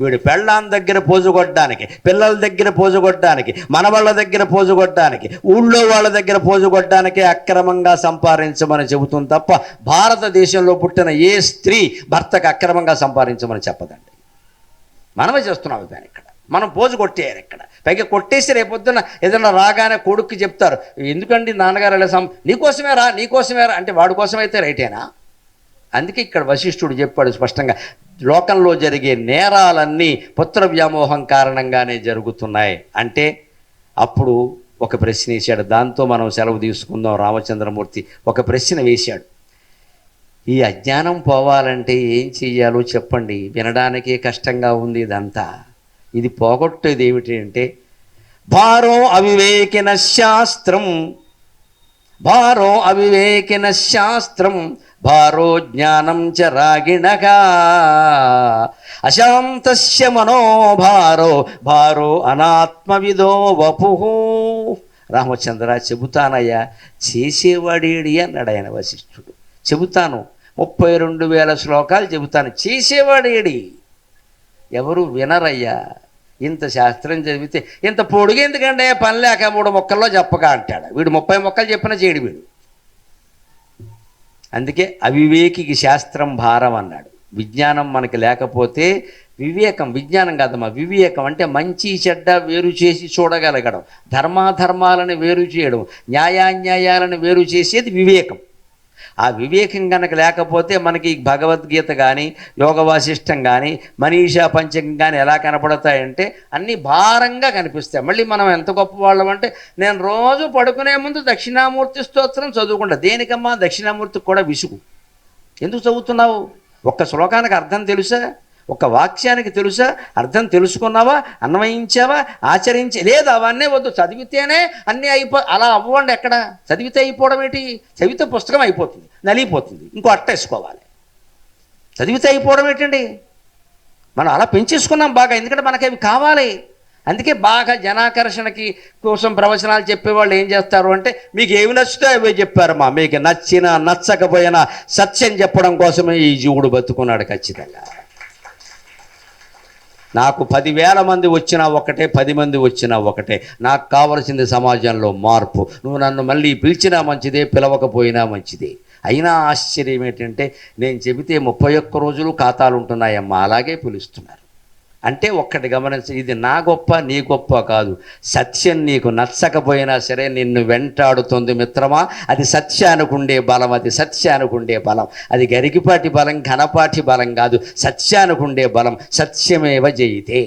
వీడు పెళ్ళాం దగ్గర పోజుకొట్టడానికి, పిల్లల దగ్గర పోజుకొట్టడానికి, మనవాళ్ళ దగ్గర పోజుకొట్టడానికి, ఊళ్ళో వాళ్ళ దగ్గర పోజుకొట్టడానికే అక్రమంగా సంపాదించమని చెబుతుంది తప్ప భారతదేశంలో పుట్టిన ఏ స్త్రీ భర్తకు అక్రమంగా సంపాదించమని చెప్పదండి. మనమే చేస్తున్నాం దాన్ని ఇక్కడ. మనం పోజు కొట్టేయాలి ఇక్కడ. పైగా కొట్టేసి రేపొద్దున ఏదైనా రాగానే కొడుక్కి చెప్తారు, ఎందుకండి నాన్నగారు అలా నీకోసమే రా అంటే వాడి కోసమైతే రైటేనా? అందుకే ఇక్కడ వశిష్ఠుడు చెప్పాడు స్పష్టంగా, లోకంలో జరిగే నేరాలన్నీ పుత్ర వ్యామోహం కారణంగానే జరుగుతున్నాయి అంటే. అప్పుడు ఒక ప్రశ్న వేశాడు, దాంతో మనం సెలవు తీసుకుందాం. రామచంద్రమూర్తి ఒక ప్రశ్న వేశాడు, ఈ అజ్ఞానం పోవాలంటే ఏం చెయ్యాలో చెప్పండి, వినడానికే కష్టంగా ఉంది ఇదంతా. ఇది పోగొట్టేది ఏమిటి అంటే, భారో అవివేకిన శాస్త్రం, భారో అవివేకిన శాస్త్రం, భారో జ్ఞానం చ రాగిణగా, అశాంతస్య మనోభారో భారో అనాత్మవిదో వపు. రామచంద్ర చెబుతానయ్యా, చేసేవాడేడి అన్నాడు ఆయన వశిష్ఠుడు. చెబుతాను, 32,000 శ్లోకాలు చెబుతాను, చేసేవాడేడి? ఎవరు వినరయ్యా. ఇంత శాస్త్రం చదివితే ఇంత పొడుగెందుకంటే పని లేక 3 మొక్కల్లో చెప్పగా అంటాడు. వీడు 30 మొక్కలు చెప్పినా చేయడు వీడు. అందుకే అవివేకికి శాస్త్రం భారం అన్నాడు. విజ్ఞానం మనకి లేకపోతే వివేకం, విజ్ఞానం కాదమ్మా వివేకం అంటే మంచి చెడ్డ వేరు చేసి చూడగలగడం, ధర్మాధర్మాలను వేరు చేయడం, న్యాయాన్యాయాలను వేరు చేసేది వివేకం. ఆ వివేకం కనుక లేకపోతే మనకి భగవద్గీత కానీ యోగ వాసిష్టం కానీ మనీషా పంచకం కానీ ఎలా కనపడతాయంటే అన్నీ భారంగా కనిపిస్తాయి. మళ్ళీ మనం ఎంత గొప్పవాళ్ళం అంటే, నేను రోజు పడుకునే ముందు దక్షిణామూర్తి స్తోత్రం చదువుకుంటా. దేనికమ్మా? దక్షిణామూర్తికి కూడా విసుగు. ఎందుకు చదువుతున్నావు? ఒక్క శ్లోకానికి అర్థం తెలుసా? ఒక్క వాక్యానికి తెలుసా? అర్థం తెలుసుకున్నావా? అన్వయించావా? లేదు, అవన్నీ వద్దు, చదివితేనే అన్నీ అలా అవ్వండి. ఎక్కడ చదివితే అయిపోవడం ఏంటి? చదివితే పుస్తకం అయిపోతుంది, నలిగిపోతుంది, ఇంకో అట్ట వేసుకోవాలి. చదివితే అయిపోవడం ఏంటండి? మనం అలా పెంచేసుకున్నాం బాగా, ఎందుకంటే మనకి అవి కావాలి. అందుకే బాగా జనాకర్షణకి కోసం ప్రవచనాలు చెప్పేవాళ్ళు ఏం చేస్తారు అంటే, మీకు ఏమి నచ్చుతో అవే చెప్పారమ్మా, మీకు నచ్చినా నచ్చకపోయినా సత్యం చెప్పడం కోసమే ఈ జీవుడు బతుకున్నాడు. ఖచ్చితంగా నాకు 10,000 మంది వచ్చినా ఒకటే, 10 మంది వచ్చినా ఒకటే. నాకు కావలసింది సమాజంలో మార్పు. నువ్వు నన్ను మళ్ళీ పిలిచినా మంచిదే, పిలవకపోయినా మంచిదే. అయినా ఆశ్చర్యం ఏంటంటే, నేను చెబితే 31 రోజులు ఖాతాలు ఉంటున్నాయమ్మా, అలాగే పిలుస్తున్నారు. అంటే ఒక్కటి గమనించి, ఇది నా గొప్ప నీ గొప్ప కాదు. సత్యం నీకు నచ్చకపోయినా సరే నిన్ను వెంటాడుతుంది మిత్రమా. అది సత్యానుకుండే బలం, అది సత్యానుకుండే బలం. అది గరికిపాటి బలం, ఘనపాటి బలం కాదు, సత్యానుకుండే బలం. సత్యమేవ జయితే.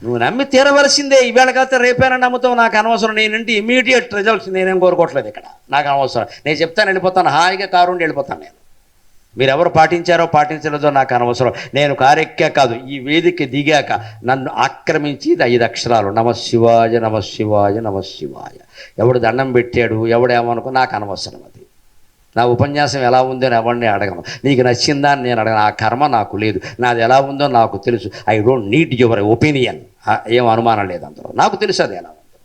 నువ్వు నమ్మి తీరవలసిందే. ఈవేళ కాకపోతే రేపైనా నమ్ముతావు, నాకు అనవసరం. నేనంటే ఇమీడియట్ రిజల్ట్స్ నేనేం కోరుకోవట్లేదు ఇక్కడ, నాకు అనవసరం. నేను చెప్తాను, వెళ్ళిపోతాను, హాయిగా కారు ఉండి వెళ్ళిపోతాను నేను. మీరెవరు పాటించారో పాటించలేదో నాకు అనవసరం. నేను కారెక్కా కాదు, ఈ వేదిక దిగాక నన్ను ఆక్రమించి 5 అక్షరాలు నమశివాయ నమశివాయ నమశివాయ. ఎవడు దండం పెట్టాడు, ఎవడేమనుకో నాకు అనవసరం. అది నా ఉపన్యాసం ఎలా ఉందో అని ఎవరిని అడగను. నీకు నచ్చిందా అని నేను అడగను, ఆ కర్మ నాకు లేదు. నాది ఎలా ఉందో నాకు తెలుసు. I don't need your opinion. ఏం అనుమానం లేదు అందులో, నాకు తెలుసు అది ఎలా ఉందో.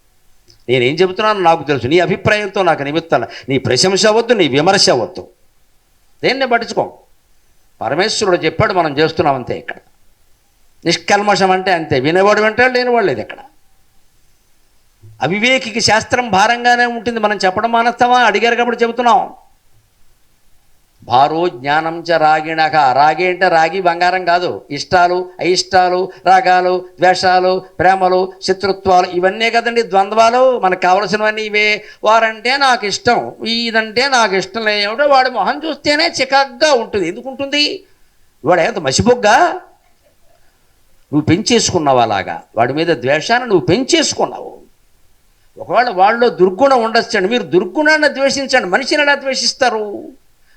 నేనేం చెబుతున్నానో నాకు తెలుసు. నీ అభిప్రాయంతో నాకు నిమిత్తాను. నీ ప్రశంస వద్దు, నీ విమర్శ వద్దు. దేన్ని పట్టించుకోం. పరమేశ్వరుడు చెప్పాడు, మనం చేస్తున్నాం అంతే. ఇక్కడ నిష్కల్మషం అంటే అంతే. వినేవాడు వింటాడు, లేనివాడు లేదు ఇక్కడ. అవివేకికి శాస్త్రం భారంగానే ఉంటుంది. మనం చెప్పడం మానేస్తామా? అడిగారు కాబట్టి చెబుతున్నాం. భారో జ్ఞానం చ రాగిణక. రాగి అంటే రాగి బంగారం కాదు. ఇష్టాలు, అయిష్టాలు, రాగాలు, ద్వేషాలు, ప్రేమలు, శత్రుత్వాలు, ఇవన్నీ కదండి ద్వంద్వాలు. మనకు కావలసినవన్నీ ఇవే. వారంటే నాకు ఇష్టం, ఇదంటే నాకు ఇష్టం లేనివిటో వాడి మొహం చూస్తేనే చికాగ్గా ఉంటుంది. ఎందుకు ఉంటుంది? వాడు ఎంత మసిబొగ్గా నువ్వు పెంచేసుకున్నావు. అలాగా వాడి మీద ద్వేషాన్ని నువ్వు పెంచేసుకున్నావు. ఒకవేళ వాళ్ళలో దుర్గుణం ఉండొచ్చండి. మీరు దుర్గుణాన్ని ద్వేషించండి. మనిషిని ఎలా ద్వేషిస్తారు?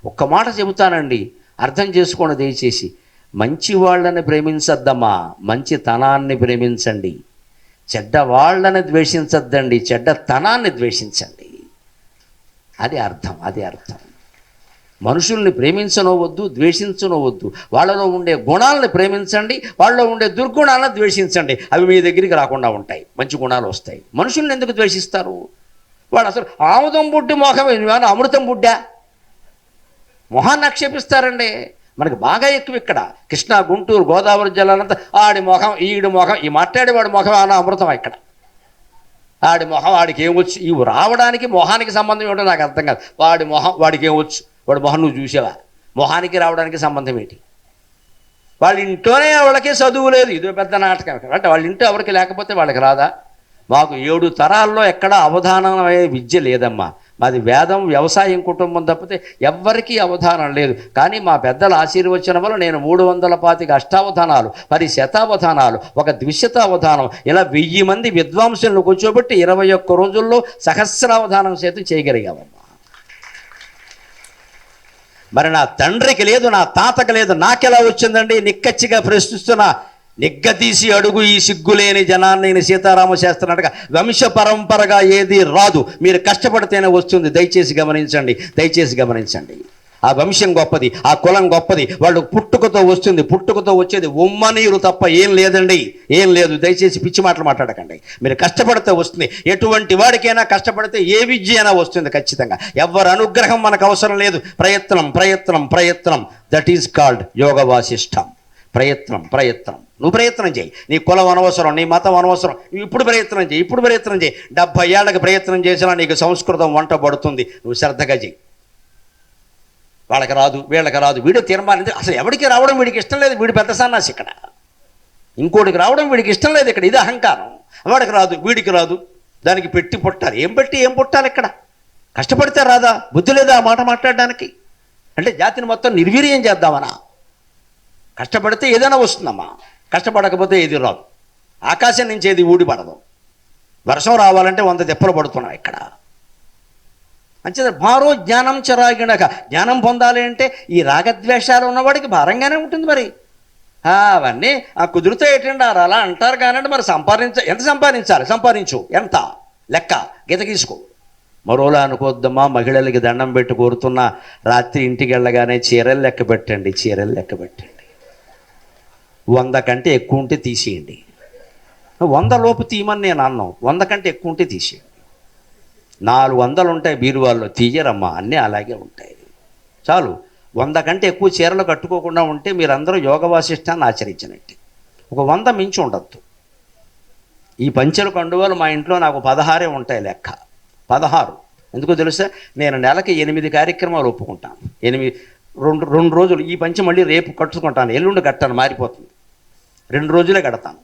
ఒక్క మాట చెబుతానండి, అర్థం చేసుకోండి దయచేసి. మంచి వాళ్ళని ప్రేమించద్దమ్మా, మంచితనాన్ని ప్రేమించండి. చెడ్డ వాళ్ళని ద్వేషించద్దండి, చెడ్డతనాన్ని ద్వేషించండి. అది అర్థం, అది అర్థం. మనుషుల్ని ప్రేమించనవద్దు, ద్వేషించనవద్దు. వాళ్ళలో ఉండే గుణాలను ప్రేమించండి, వాళ్ళలో ఉండే దుర్గుణాలను ద్వేషించండి. అవి మీ దగ్గరికి రాకుండా ఉంటాయి, మంచి గుణాలు వస్తాయి. మనుషుల్ని ఎందుకు ద్వేషిస్తారు? వాడు అసలు ఆముదం బుడ్డి మొహమే, అమృతం బుడ్డా మొహాన్ని ఆక్షేపిస్తారండి. మనకి బాగా ఎక్కువ ఇక్కడ కృష్ణా, గుంటూరు, గోదావరి జిల్లాలంతా ఆడి మొహం, ఈడి మొహం, ఈ మాట్లాడేవాడి మొహం అన్న అమృతం. ఇక్కడ ఆడి మొహం, వాడికి ఏమొచ్చు? ఇవి రావడానికి మొహానికి సంబంధం ఏమిటో నాకు అర్థం కాదు. వాడి మొహం, వాడికి ఏమొచ్చు? వాడి మొహం నువ్వు చూసావా? మొహానికి రావడానికి సంబంధం ఏంటి? వాళ్ళ ఇంట్లోనే వాళ్ళకి చదువు లేదు. ఇదో పెద్ద నాటకం. అంటే వాళ్ళ ఇంట్లో ఎవరికి లేకపోతే వాళ్ళకి రాదా? మాకు 7 తరాల్లో ఎక్కడ అవధానం అనే విద్య లేదమ్మా. మాది వేదం, వ్యవసాయం కుటుంబం తప్పితే ఎవ్వరికీ అవధానం లేదు. కానీ మా పెద్దల ఆశీర్వచనం వల్ల నేను 325 అష్టావధానాలు, 10 శతావధానాలు, ఒక ద్విశతావధానం, ఇలా 1000 మంది విద్వాంసులను కూర్చోబెట్టి 21 రోజుల్లో సహస్రావధానం చేతి చేయగలిగామమ్మా. మరి నా తండ్రికి లేదు, నా తాతకి లేదు, నాకెలా వచ్చిందండి? నిక్కచ్చిగా ప్రశ్నిస్తున్నా. నిగ్గదీసి అడుగు ఈ సిగ్గులేని జనాన్ని. సీతారామశాస్త్రి అన్నట్టుగా వంశ పరంపరగా ఏది రాదు, మీరు కష్టపడితేనే వస్తుంది. దయచేసి గమనించండి, దయచేసి గమనించండి. ఆ వంశం గొప్పది, ఆ కులం గొప్పది. వాళ్ళు పుట్టుకతో వస్తుంది, పుట్టుకతో వచ్చేది ఉమ్మనీరు తప్ప ఏం లేదండి, ఏం లేదు. దయచేసి పిచ్చి మాటలు మాట్లాడకండి. మీరు కష్టపడితే వస్తుంది. ఎటువంటి వాడికైనా కష్టపడితే ఏ విద్య అయినా వస్తుంది ఖచ్చితంగా. ఎవరి అనుగ్రహం మనకు అవసరం లేదు. ప్రయత్నం, ప్రయత్నం, ప్రయత్నం. దట్ ఈజ్ కాల్డ్ యోగ వాసిష్టం. ప్రయత్నం, ప్రయత్నం. నువ్వు ప్రయత్నం చేయి. నీ కులం అనవసరం, నీ మతం అనవసరం. ఇప్పుడు ప్రయత్నం చేయి, ఇప్పుడు ప్రయత్నం చేయి. 70 ఏళ్ళకి ప్రయత్నం చేసినా నీకు సంస్కృతం వంట పడుతుంది. నువ్వు శ్రద్ధగా చేయి. వాళ్ళకి రాదు, వీళ్ళకి రాదు, వీడు తీర్మానం. అసలు ఎవరికి రావడం వీడికి ఇష్టం లేదు. వీడు పెద్ద సన్నాసి ఇక్కడ. ఇంకోటికి రావడం వీడికి ఇష్టం లేదు ఇక్కడ. ఇది అహంకారం. వాడికి రాదు, వీడికి రాదు. దానికి పెట్టి పుట్టాలి. ఏం పెట్టి ఏం పుట్టాలి ఇక్కడ? కష్టపడితే రాదా? బుద్ధి లేదా ఆ మాట మాట్లాడడానికి? అంటే జాతిని మొత్తం నిర్వీర్యం చేద్దామనా? కష్టపడితే ఏదైనా వస్తుందమ్మా, కష్టపడకపోతే ఏది రాదు. ఆకాశం నుంచి ఏది ఊడిపడదు. వర్షం రావాలంటే 100 తెప్పలు పడుతున్నాయి ఇక్కడ. అంచేత భారో జ్ఞానం చరాగిణక. జ్ఞానం పొందాలి అంటే ఈ రాగద్వేషాలు ఉన్నవాడికి భారంగానే ఉంటుంది. మరి అవన్నీ కుదిరితే ఏంటంటారు అలా అంటారు. కానంటే మరి ఎంత సంపాదించాలి? సంపాదించు, ఎంత లెక్క గీత గీసుకో. మరోలా అనుకోద్దమ్మా. మహిళలకి దండం పెట్టి కోరుతున్నా, రాత్రి ఇంటికి వెళ్ళగానే చీరలు లెక్క పెట్టండి, చీరలు లెక్క పెట్టండి. 100 కంటే ఎక్కువ ఉంటే తీసేయండి. 100 లోపు తీయమని నేను అన్నాం. 100 కంటే ఎక్కువ ఉంటే తీసేయండి. 400 ఉంటాయి బీరువాల్లో, తీయరమ్మా. అన్నీ అలాగే ఉంటాయి. చాలు. 100 కంటే ఎక్కువ చీరలు కట్టుకోకుండా ఉంటే మీరందరూ యోగ వాసిష్టాన్ని ఆచరించినట్టే. ఒక 100 మించి ఉండద్దు. ఈ పంచెల కండువాలు మా ఇంట్లో నాకు 16 ఉంటాయి లెక్క. 16. ఎందుకో తెలుసా? నేను నెలకి 8 కార్యక్రమాలు ఒప్పుకుంటాను. 2 రోజులు ఈ పంచె మళ్ళీ రేపు కట్టుకుంటాను, ఎల్లుండి కట్టాను, మారిపోతుంది. 2 రోజులే కడతాను.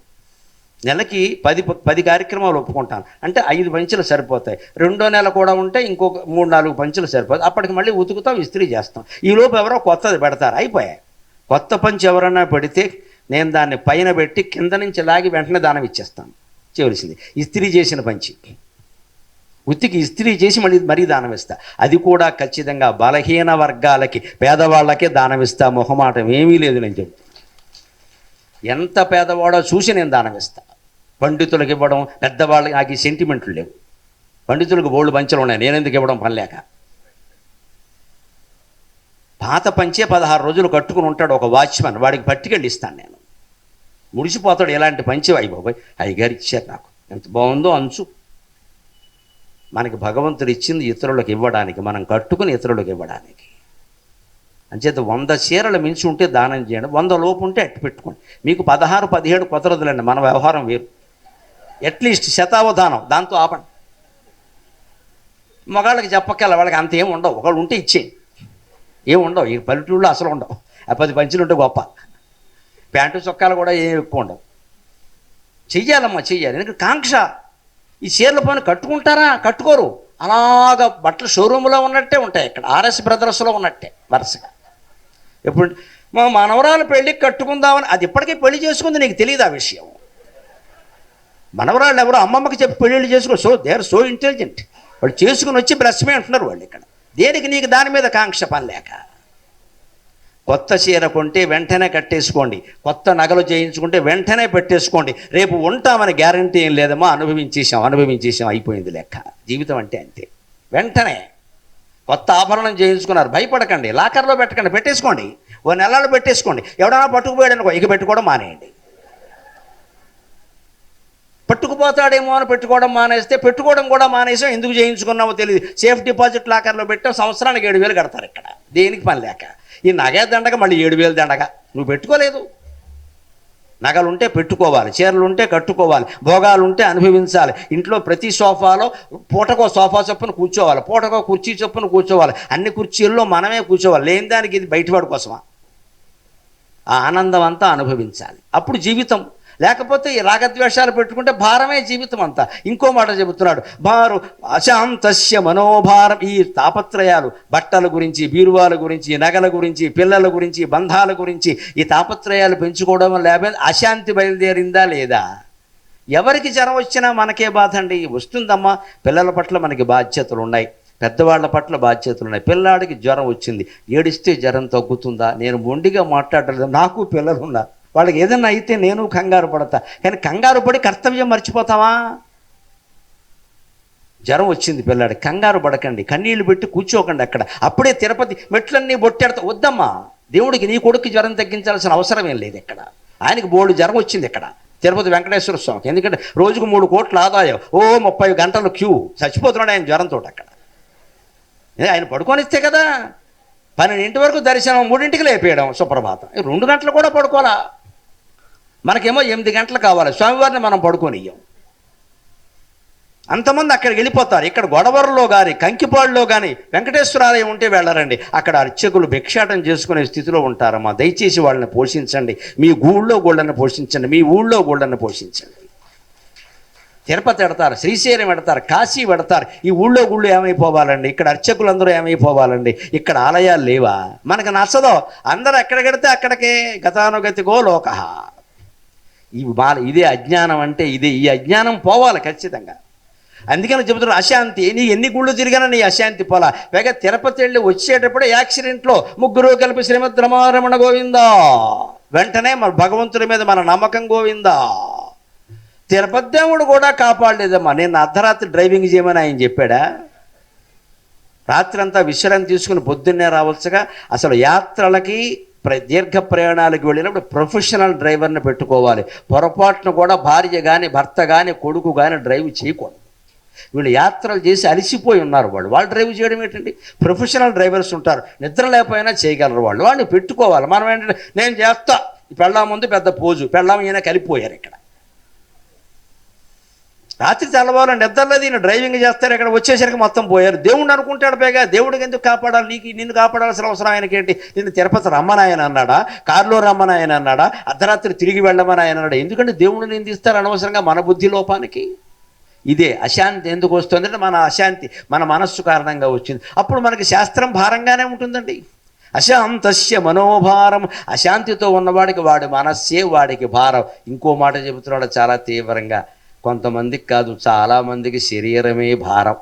నెలకి 10 కార్యక్రమాలు ఒప్పుకుంటాను. అంటే 5 పంచెలు సరిపోతాయి. 2వ నెల కూడా ఉంటే ఇంకొక 3-4 పంచెలు సరిపోతాయి. అప్పటికి మళ్ళీ ఉతుకుతాం, ఇస్త్రీ చేస్తాం. ఈలోపు ఎవరో కొత్తది పెడతారు, అయిపోయాయి. కొత్త పంచె ఎవరన్నా పెడితే నేను దాన్ని పైన పెట్టి కింద నుంచి లాగి వెంటనే దానం ఇచ్చేస్తాను. చేయవలసింది ఇస్త్రీ చేసిన పంచి ఉతికి ఇస్త్రీ చేసి మరీ దానం ఇస్తా. అది కూడా ఖచ్చితంగా బలహీన వర్గాలకి, పేదవాళ్ళకే దానం ఇస్తా. మొహమాటం ఏమీ లేదు. నేను చెప్తాను, ఎంత పేదవాడో చూసి నేను దానం ఇస్తా. పండితులకు ఇవ్వడం, పెద్దవాళ్ళకి నాకు ఈ సెంటిమెంట్లు లేవు. పండితులకు బోళ్ళు పంచెలు ఉన్నాయి, నేను ఎందుకు ఇవ్వడం పని లేక. పాత పంచే 16 రోజులు కట్టుకుని ఉంటాడు ఒక వాచ్మెన్, వాడికి పట్టుకెళ్ళి ఇస్తాను నేను. ముడిసిపోతాడు, ఎలాంటి పంచె అయిపోయి అయ్యగారు ఇచ్చారు నాకు, ఎంత బాగుందో అంచు. మనకి భగవంతుడు ఇచ్చింది ఇతరులకు ఇవ్వడానికి, మనం కట్టుకుని ఇతరులకు ఇవ్వడానికి. అంచేత 100 చీరలు మించి ఉంటే దానం చేయండి. 100 లోపు ఉంటే అట్టు పెట్టుకోండి. మీకు 16, 17 కుదరదులండి, మన వ్యవహారం వేరు. అట్లీస్ట్ శతావధానం దాంతో ఆపండి. మగాళ్ళకి చెప్పక్కల, వాళ్ళకి అంత ఏమి ఉండవు, ఒకళ్ళు ఉంటే ఇచ్చే ఏమి ఉండవు. ఈ పల్లెటూళ్ళు అసలు ఉండవు. ఆ 10 పంచులు ఉంటే గొప్ప. ప్యాంటు చొక్కాలు కూడా ఏమి ఎక్కువ ఉండవు. చెయ్యాలమ్మా, చెయ్యాలి. ఎందుకంటే కాంక్ష. ఈ చీరల పైన కట్టుకుంటారా? కట్టుకోరు. అలాగా బట్టలు షోరూంలో ఉన్నట్టే ఉంటాయి. ఇక్కడ ఆర్ఎస్ బ్రదర్స్లో ఉన్నట్టే వరుసగా. ఎప్పుడు మా మనవరాలు పెళ్ళికి కట్టుకుందామని, అది ఇప్పటికీ పెళ్లి చేసుకుంది, నీకు తెలియదు ఆ విషయం. మనవరాళ్ళు ఎవరో అమ్మమ్మకి చెప్పి పెళ్ళిళ్ళు చేసుకో. So they are so intelligent. వాళ్ళు చేసుకుని వచ్చి బ్రష్మే అంటున్నారు వాళ్ళు ఇక్కడ. దేనికి నీకు దాని మీద కాంక్ష పని లేక. కొత్త చీర కొంటే వెంటనే కట్టేసుకోండి, కొత్త నగలు చేయించుకుంటే వెంటనే పెట్టేసుకోండి. రేపు ఉంటామని గ్యారంటీ ఏం లేదమ్మా. అనుభవించేసాం అయిపోయింది లెక్క. జీవితం అంటే అంతే. వెంటనే కొత్త ఆభరణం చేయించుకున్నారు, భయపడకండి, లాకర్లో పెట్టకండి, పెట్టేసుకోండి. ఓ నెలలు పెట్టేసుకోండి. ఎవడన్నా పట్టుకుపోయాడు అనుకో, ఇక పెట్టుకోవడం మానేయండి. పట్టుకుపోతాడేమో అని పెట్టుకోవడం మానేస్తే, పెట్టుకోవడం కూడా మానేసాం. ఎందుకు చేయించుకున్నామో తెలియదు. సేఫ్ డిపాజిట్ లాకర్లో పెట్టాం, సంవత్సరానికి 7,000 కడతారు ఇక్కడ. దేనికి పని లేక. ఈ నగే దండగ, మళ్ళీ 7,000 దండగ. నువ్వు పెట్టుకోలేదు. నగలుంటే పెట్టుకోవాలి, చీరలుంటే కట్టుకోవాలి, భోగాలుంటే అనుభవించాలి. ఇంట్లో ప్రతి సోఫాలో పూటకో సోఫా చొప్పున కూర్చోవాలి, పూటకో కుర్చీ చొప్పున కూర్చోవాలి. అన్ని కుర్చీల్లో మనమే కూర్చోవాలి. లేని దానికి ఇది బయటవాడి కోసమా? ఆ ఆనందం అంతా అనుభవించాలి. అప్పుడు జీవితం. లేకపోతే ఈ రాగద్వేషాలు పెట్టుకుంటే భారమే జీవితం అంతా. ఇంకో మాట చెబుతున్నాడు, భారు అశాంతస్య మనోభారం. ఈ తాపత్రయాలు, బట్టల గురించి, బీరువాల గురించి, నగల గురించి, పిల్లల గురించి, బంధాల గురించి, ఈ తాపత్రయాలు పెంచుకోవడం లేకపోతే అశాంతి బయలుదేరిందా లేదా? ఎవరికి జ్వరం వచ్చినా మనకే బాధ అండి. వస్తుందమ్మా. పిల్లల పట్ల మనకి బాధ్యతలు ఉన్నాయి, పెద్దవాళ్ల పట్ల బాధ్యతలు ఉన్నాయి. పిల్లాడికి జ్వరం వచ్చింది, ఏడిస్తే జ్వరం తగ్గుతుందా? నేను మొండిగా మాట్లాడలేదు, నాకు పిల్లలు ఉన్నారు. వాళ్ళకి ఏదన్నా అయితే నేను కంగారు పడతా. కానీ కంగారు పడి కర్తవ్యం మర్చిపోతావా? జ్వరం వచ్చింది పిల్లాడికి, కంగారు పడకండి, కన్నీళ్లు పెట్టి కూర్చోకండి అక్కడ. అప్పుడే తిరుపతి మెట్లన్నీ బొట్టెడతా. వద్దమ్మా, దేవుడికి నీ కొడుకు జ్వరం తగ్గించాల్సిన అవసరం ఏం లేదు ఇక్కడ. ఆయనకి బోర్డు జ్వరం వచ్చింది ఇక్కడ తిరుపతి వెంకటేశ్వర స్వామికి. ఎందుకంటే రోజుకు 3 కోట్ల ఆదాయం, 30 గంటలు క్యూ, చచ్చిపోతున్నాడు ఆయన జ్వరంతో అక్కడ. ఆయన పడుకొనిస్తే కదా. 12 వరకు దర్శనం, 3 లేపేయడం సుప్రభాతం. 2 గంటలు కూడా పడుకోవాలా? మనకేమో 8 గంటలు కావాలి. స్వామివారిని మనం పడుకోనియ్యం. అంతమంది అక్కడికి వెళ్ళిపోతారు. ఇక్కడ గొడవరలో కానీ, కంకిపాడులో కానీ వెంకటేశ్వరాలయం ఉంటే వెళ్ళరండి. అక్కడ అర్చకులు భిక్షాటం చేసుకునే స్థితిలో ఉంటారమ్మా. దయచేసి వాళ్ళని పోషించండి. మీ ఊళ్ళో గోళ్ళని పోషించండి, మీ ఊళ్ళో గోళ్ళని పోషించండి. తిరుపతి పెడతారు, శ్రీశైలం పెడతారు, కాశీ పెడతారు. ఈ ఊళ్ళో గుళ్ళు ఏమైపోవాలండి? ఇక్కడ అర్చకులందరూ ఏమైపోవాలండి? ఇక్కడ ఆలయాలు లేవా? మనకు నచ్చదో. అందరూ ఎక్కడికెడితే అక్కడికే. గతానుగతికో లోక. ఇదే అజ్ఞానం అంటే ఇదే. ఈ అజ్ఞానం పోవాలి ఖచ్చితంగా. అందుకని చెబుతున్నారు అశాంతి. నీ ఎన్ని గుళ్ళు తిరిగినా నీ అశాంతి పోలా. పైగా తిరుపతి వెళ్ళి వచ్చేటప్పుడే యాక్సిడెంట్లో 3 కలిపి శ్రీమద్ రమారమణ గోవిందా. వెంటనే మన భగవంతుడి మీద మన నమ్మకం గోవిందా. తిరుపతి దేవుడు కూడా కాపాడలేదమ్మా. నేను అర్ధరాత్రి డ్రైవింగ్ చేయమని ఆయన చెప్పాడా? రాత్రి అంతా విశ్రాంతి తీసుకుని పొద్దున్నే రావచ్చుగా. అసలు యాత్రలకి, దీర్ఘ ప్రయాణాలకు వెళ్ళినప్పుడు ప్రొఫెషనల్ డ్రైవర్ని పెట్టుకోవాలి. పొరపాటున కూడా భార్య కానీ, భర్త కానీ, కొడుకు కానీ డ్రైవ్ చేయకూడదు. వీళ్ళు యాత్రలు చేసి అలిసిపోయి ఉన్నారు. వాళ్ళు డ్రైవ్ చేయడం ఏంటండి? ప్రొఫెషనల్ డ్రైవర్స్ ఉంటారు, నిద్ర లేకపోయినా చేయగలరు. వాళ్ళని పెట్టుకోవాలి. మనం ఏంటంటే నేను చేస్తా, పెళ్ళాం ముందు పెద్ద పోజు, పెళ్ళాం ఈయన కలిపోయారు ఇక్కడ. రాత్రి తెల్లవారు నిద్రలేదు, ఈయన డ్రైవింగ్ చేస్తారు. ఇక్కడ వచ్చేసరికి మొత్తం పోయారు. దేవుడు అనుకుంటాడు. పైగా దేవుడికి ఎందుకు కాపాడాలి? నిన్ను కాపాడాల్సిన అవసరం ఆయనకేంటి? నిన్ను తిరుపతి రమ్మని ఆయన అన్నాడా? కారులో రమ్మని ఆయన అన్నాడా? అర్ధరాత్రి తిరిగి వెళ్ళమని ఆయన అన్నాడా? ఎందుకంటే దేవుడు నిందిస్తారు అనవసరంగా మన బుద్ధి లోపానికి. ఇదే అశాంతి ఎందుకు వస్తుంది అంటే మన అశాంతి మన మనస్సు కారణంగా వచ్చింది. అప్పుడు మనకి శాస్త్రం భారంగానే ఉంటుందండి. అశాంతస్య మనోభారం. అశాంతితో ఉన్నవాడికి వాడి మనస్సే వాడికి భారం. ఇంకో మాట చెబుతున్నాడు చాలా తీవ్రంగా. కొంతమందికి కాదు, చాలామందికి శరీరమే భారం.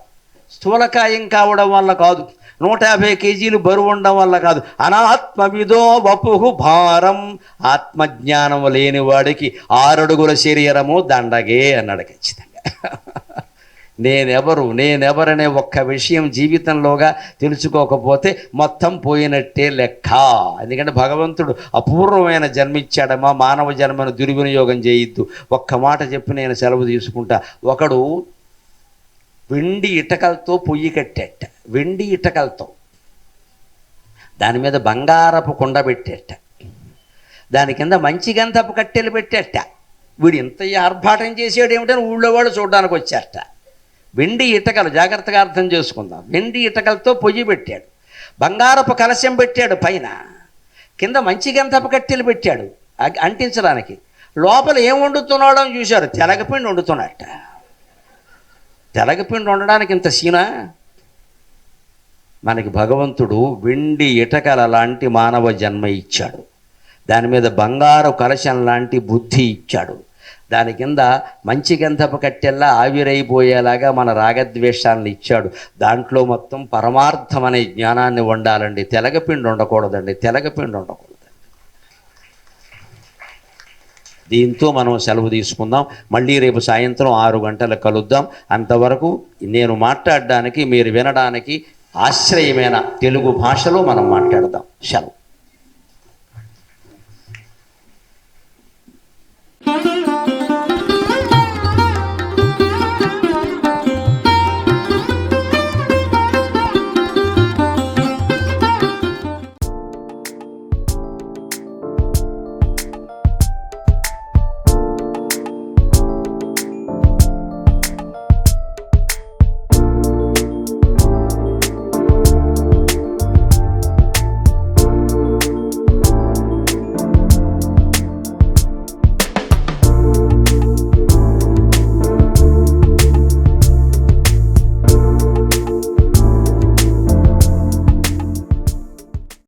స్థూలకాయం కావడం వల్ల కాదు, 150 కేజీలు బరువు ఉండడం వల్ల కాదు. అనాత్మవిదో వపుహు భారం. ఆత్మజ్ఞానం లేని వాడికి 6 అడుగుల శరీరము దండగే అన్నాడు ఖచ్చితంగా. నేనెవరనే ఒక్క విషయం జీవితంలోగా తెలుసుకోకపోతే మొత్తం పోయినట్టే లెక్క. ఎందుకంటే భగవంతుడు అపూర్వమైన జన్మిచ్చాడమ్మా. మానవ జన్మను దుర్వినియోగం చేయొద్దు. ఒక్క మాట చెప్పి నేను సెలవు తీసుకుంటా. ఒకడు వెండి ఇటకలతో పొయ్యి కట్టేట, వెండి ఇటకలతో. దాని మీద బంగారపు కుండ పెట్టేట, దాని కింద మంచి గంధపు కట్టెలు పెట్టేట. వీడు ఇంత ఆర్భాటం చేసాడు ఏమిటని ఊళ్ళో వాళ్ళు చూడడానికి వచ్చారట. వెండి ఇటకలు, జాగ్రత్తగా అర్థం చేసుకుందాం. వెండి ఇటకలతో పొయ్యి పెట్టాడు, బంగారపు కలశం పెట్టాడు, పైన కింద మంచి గంధపు కట్టెలు పెట్టాడు అంటించడానికి. లోపల ఏం వండుతున్నాడో చూశారు, తెలగపిండి వండుతున్నట్ట. తెలగపిండి వండడానికి ఇంత సీనా? మనకి భగవంతుడు వెండి ఇటకల లాంటి మానవ జన్మ ఇచ్చాడు, దాని మీద బంగారు కలశం లాంటి బుద్ధి ఇచ్చాడు, దాని కింద మంచి గంధపు కట్టెల్లా ఆవిరైపోయేలాగా మన రాగద్వేషాలను ఇచ్చాడు. దాంట్లో మొత్తం పరమార్థం అనే జ్ఞానాన్ని వండాలండి. తెలగపిండి ఉండకూడదండి, తెలగపిండి ఉండకూడదు. దీంతో మనం సెలవు తీసుకుందాం. మళ్ళీ రేపు సాయంత్రం 6 గంటలకు కలుద్దాం. అంతవరకు నేను మాట్లాడడానికి, మీరు వినడానికి ఆశ్రయమైన తెలుగు భాషలో మనం మాట్లాడదాం. సెలవు.